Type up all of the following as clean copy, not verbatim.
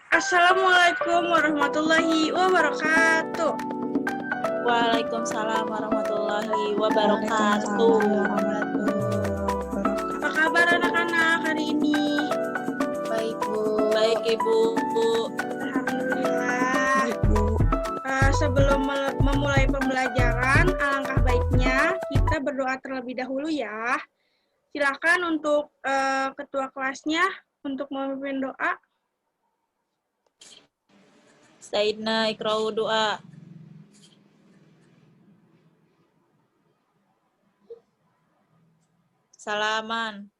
Assalamualaikum warahmatullahi wabarakatuh. Waalaikumsalam warahmatullahi wabarakatuh. Apa kabar anak-anak hari ini? Baik, Bu. Baik, Ibu. Alhamdulillah. Sebelum memulai pembelajaran, alangkah baiknya kita berdoa terlebih dahulu ya. Silakan untuk ketua kelasnya untuk memimpin doa. Sayyidina ikra'u doa. Salaman.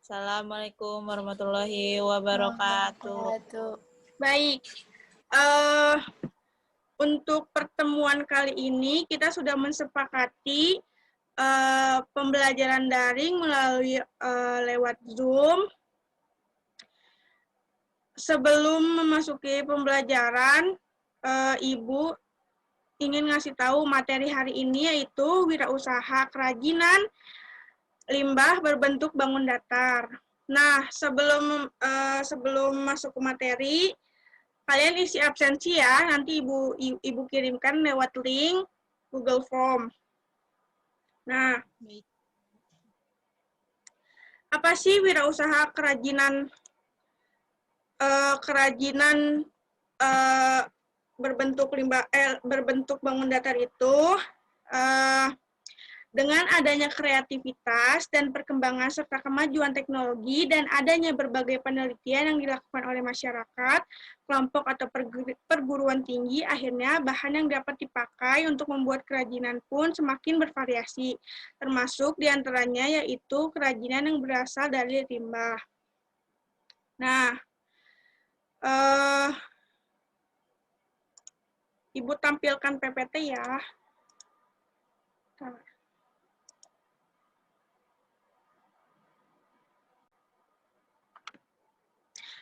Assalamualaikum warahmatullahi wabarakatuh. Baik. Untuk pertemuan kali ini kita sudah mensepakati pembelajaran daring melalui lewat Zoom. Sebelum memasuki pembelajaran, Ibu ingin ngasih tahu materi hari ini yaitu wirausaha kerajinan limbah berbentuk bangun datar. Nah, sebelum masuk ke materi, kalian isi absensi ya. Nanti Ibu kirimkan lewat link Google Form. Nah, apa sih wirausaha kerajinan berbentuk bangun datar itu? Dengan adanya kreativitas dan perkembangan serta kemajuan teknologi dan adanya berbagai penelitian yang dilakukan oleh masyarakat, kelompok atau perguruan tinggi, akhirnya bahan yang dapat dipakai untuk membuat kerajinan pun semakin bervariasi, termasuk diantaranya yaitu kerajinan yang berasal dari limbah. Nah, Ibu tampilkan PPT ya.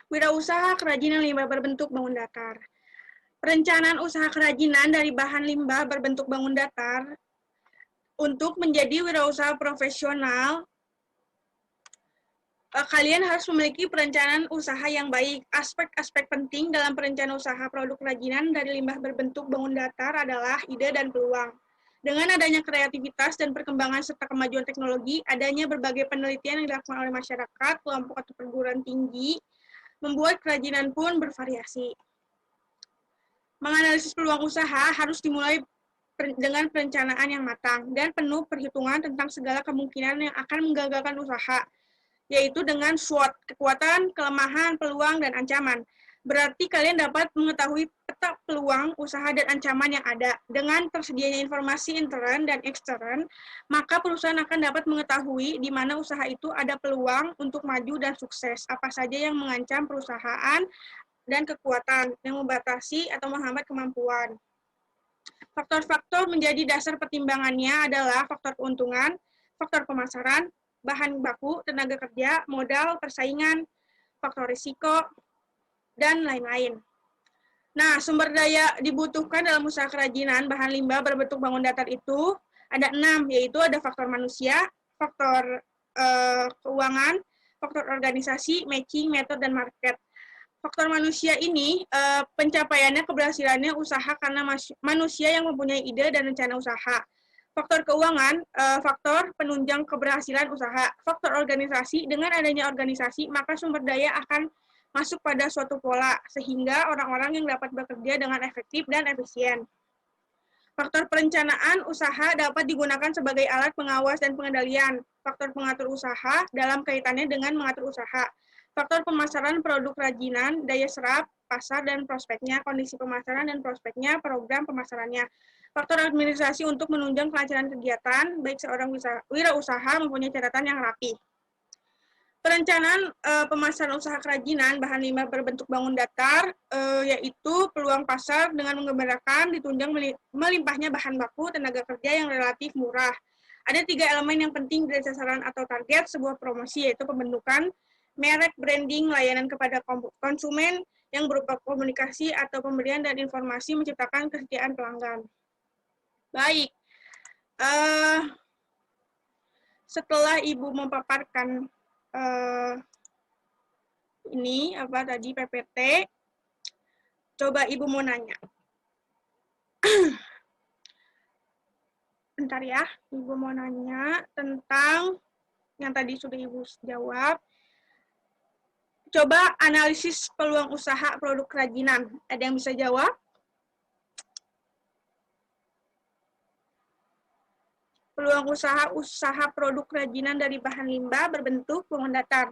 Wirausaha kerajinan limbah berbentuk bangun datar. Perencanaan usaha kerajinan dari bahan limbah berbentuk bangun datar untuk menjadi wirausaha profesional, kalian harus memiliki perencanaan usaha yang baik. Aspek-aspek penting dalam perencanaan usaha produk kerajinan dari limbah berbentuk bangun datar adalah ide dan peluang. Dengan adanya kreativitas dan perkembangan serta kemajuan teknologi, adanya berbagai penelitian yang dilakukan oleh masyarakat, kelompok atau perguruan tinggi, membuat kerajinan pun bervariasi. Menganalisis peluang usaha harus dimulai dengan perencanaan yang matang dan penuh perhitungan tentang segala kemungkinan yang akan menggagalkan usaha, yaitu dengan SWOT, kekuatan, kelemahan, peluang, dan ancaman. Berarti kalian dapat mengetahui peta peluang, usaha, dan ancaman yang ada. Dengan tersedianya informasi intern dan ekstern, maka perusahaan akan dapat mengetahui di mana usaha itu ada peluang untuk maju dan sukses, apa saja yang mengancam perusahaan, dan kekuatan yang membatasi atau menghambat kemampuan. Faktor-faktor menjadi dasar pertimbangannya adalah faktor keuntungan, faktor pemasaran, bahan baku, tenaga kerja, modal, persaingan, faktor risiko, dan lain-lain. Nah, sumber daya dibutuhkan dalam usaha kerajinan bahan limbah berbentuk bangun datar itu ada 6, yaitu ada faktor manusia, faktor keuangan, faktor organisasi, matching, metode, dan market. Faktor manusia ini pencapaiannya keberhasilannya usaha karena manusia yang mempunyai ide dan rencana usaha. Faktor keuangan, faktor penunjang keberhasilan usaha. Faktor organisasi, dengan adanya organisasi, maka sumber daya akan masuk pada suatu pola, sehingga orang-orang yang dapat bekerja dengan efektif dan efisien. Faktor perencanaan usaha dapat digunakan sebagai alat pengawas dan pengendalian. Faktor pengatur usaha dalam kaitannya dengan mengatur usaha. Faktor pemasaran produk kerajinan, daya serap, pasar dan prospeknya, kondisi pemasaran dan prospeknya, program pemasarannya. Faktor administrasi untuk menunjang kelancaran kegiatan, baik seorang wirausaha mempunyai catatan yang rapi. Perencanaan pemasaran usaha kerajinan bahan limbah berbentuk bangun datar, yaitu peluang pasar dengan mengembirakan ditunjang melimpahnya bahan baku, tenaga kerja yang relatif murah. Ada 3 elemen yang penting dari sasaran atau target sebuah promosi, yaitu pembentukan merek, branding, layanan kepada konsumen yang berupa komunikasi atau pemberian dan informasi menciptakan kesetiaan pelanggan. Baik, setelah Ibu memaparkan ini PPT, Coba Ibu mau nanya. Bentar ya, Ibu mau nanya tentang yang tadi sudah Ibu jawab. Coba analisis peluang usaha produk kerajinan. Ada yang bisa jawab? Peluang usaha produk kerajinan dari bahan limbah berbentuk bangunan datar.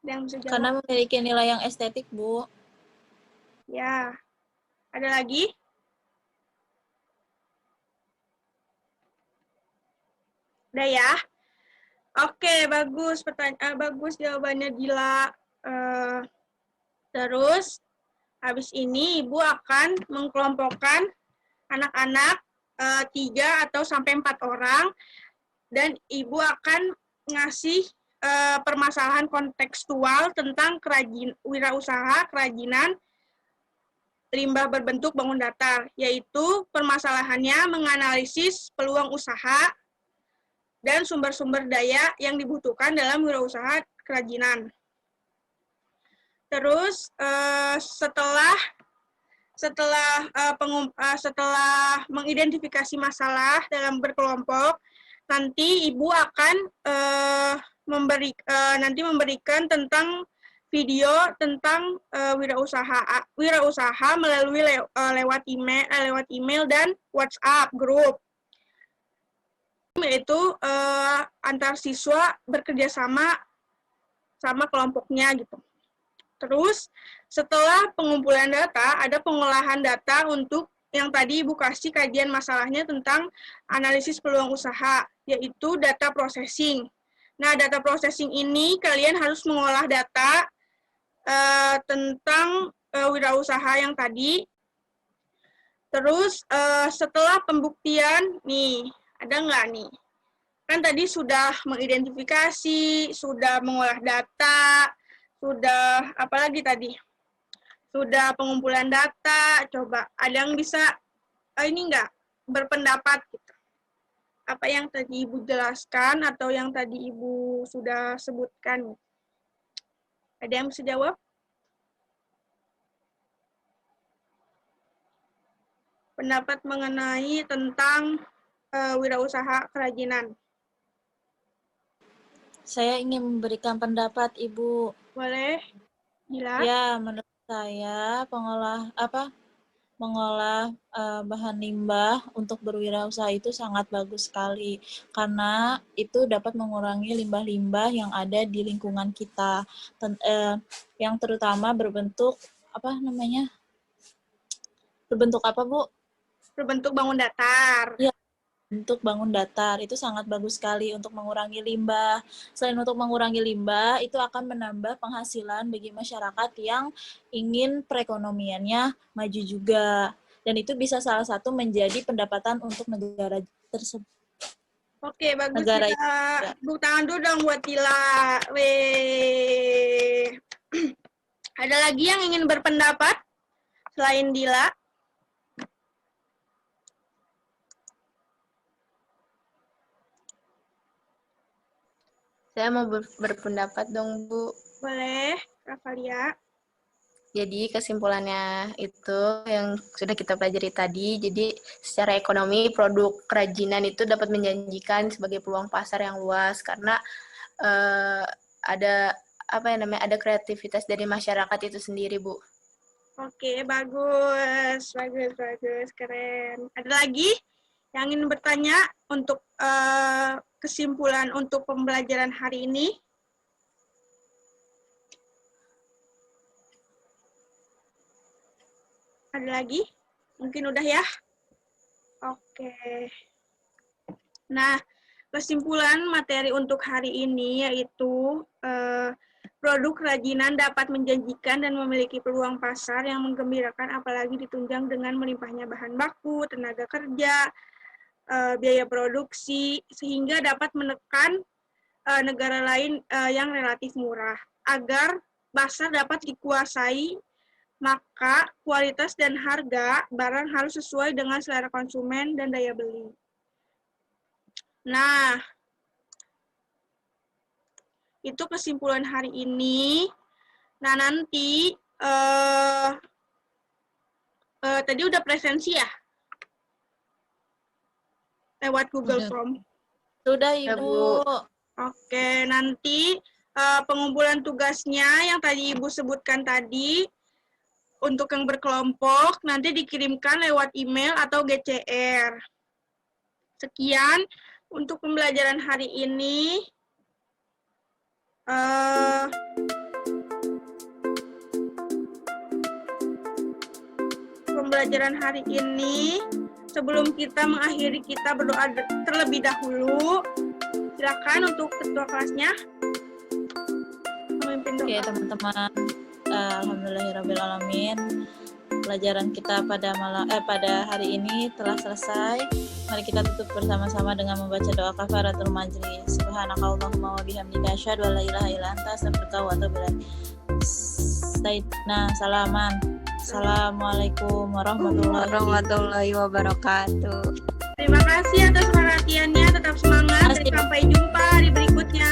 Ada yang bisa jawab? Karena memiliki nilai yang estetik, Bu. Ya. Ada lagi? Udah ya? Oke, bagus bagus jawabannya Dila. Terus habis ini Ibu akan mengkelompokkan anak-anak 3 atau sampai 4 orang dan Ibu akan ngasih permasalahan kontekstual tentang wirausaha kerajinan limbah berbentuk bangun datar, yaitu permasalahannya menganalisis peluang usaha dan sumber-sumber daya yang dibutuhkan dalam wirausaha kerajinan. Terus setelah mengidentifikasi masalah dalam berkelompok, nanti Ibu akan memberikan tentang video tentang wirausaha melalui lewat email dan WhatsApp grup. Yaitu antar siswa bekerja sama kelompoknya gitu. Terus setelah pengumpulan data, ada pengolahan data untuk yang tadi Ibu kasih kajian masalahnya tentang analisis peluang usaha, yaitu data processing. Nah, data processing ini kalian harus mengolah data tentang wirausaha yang tadi. Terus setelah pembuktian, nih, ada nggak nih? Kan tadi sudah mengidentifikasi, sudah mengolah data, sudah apalagi tadi? Sudah pengumpulan data, coba ada yang bisa ini enggak berpendapat gitu. Apa yang tadi Ibu jelaskan atau yang tadi Ibu sudah sebutkan? Ada yang bisa jawab? Pendapat mengenai tentang wirausaha kerajinan. Saya ingin memberikan pendapat, Ibu. Boleh? Gila? Ya, menurut saya mengolah bahan limbah untuk berwirausaha itu sangat bagus sekali karena itu dapat mengurangi limbah-limbah yang ada di lingkungan kita, yang terutama berbentuk berbentuk apa, Bu? Berbentuk bangun datar. Ya, bentuk bangun datar itu sangat bagus sekali untuk mengurangi limbah. Selain untuk mengurangi limbah, itu akan menambah penghasilan bagi masyarakat yang ingin perekonomiannya maju juga. Dan itu bisa salah satu menjadi pendapatan untuk negara tersebut. Oke, bagus Negara Dila. Tepuk tangan dulu dong buat Dila. Weh. Ada lagi yang ingin berpendapat selain Dila? Saya mau berpendapat dong, Bu. Boleh, Ravalia. Jadi kesimpulannya itu yang sudah kita pelajari tadi, jadi secara ekonomi produk kerajinan itu dapat menjanjikan sebagai peluang pasar yang luas karena ada ada kreativitas dari masyarakat itu sendiri, Bu. Oke, bagus, keren. Ada lagi yang ingin bertanya untuk kesimpulan untuk pembelajaran hari ini? Ada lagi? Mungkin udah ya? Oke. Nah, kesimpulan materi untuk hari ini yaitu produk kerajinan dapat menjanjikan dan memiliki peluang pasar yang menggembirakan apalagi ditunjang dengan melimpahnya bahan baku, tenaga kerja, biaya produksi, sehingga dapat menekan negara lain yang relatif murah. Agar pasar dapat dikuasai, maka kualitas dan harga barang harus sesuai dengan selera konsumen dan daya beli. Nah, itu kesimpulan hari ini. Nah, nanti Tadi udah presensi ya? Lewat Google Udah. Form. Sudah, Ya, Ibu. Bu. Oke, nanti pengumpulan tugasnya yang tadi Ibu sebutkan tadi, untuk yang berkelompok, nanti dikirimkan lewat email atau GCR. Sekian untuk pembelajaran hari ini. Pembelajaran hari ini, sebelum kita mengakhiri, kita berdoa terlebih dahulu. Silakan untuk ketua kelasnya memimpin doa. Oke, teman-teman. Alhamdulillahirrabbilalamin. Pelajaran kita pada hari ini telah selesai. Mari kita tutup bersama-sama dengan membaca doa kafaratul majlis. Subhanakallahumma wa bihamdika asyhadu an la ilaha illa anta astaghfiruka wa atubu ilaik. Sayyidina salaman. Assalamualaikum warahmatullahi wabarakatuh. Terima kasih atas perhatiannya. Tetap semangat dan sampai jumpa di berikutnya.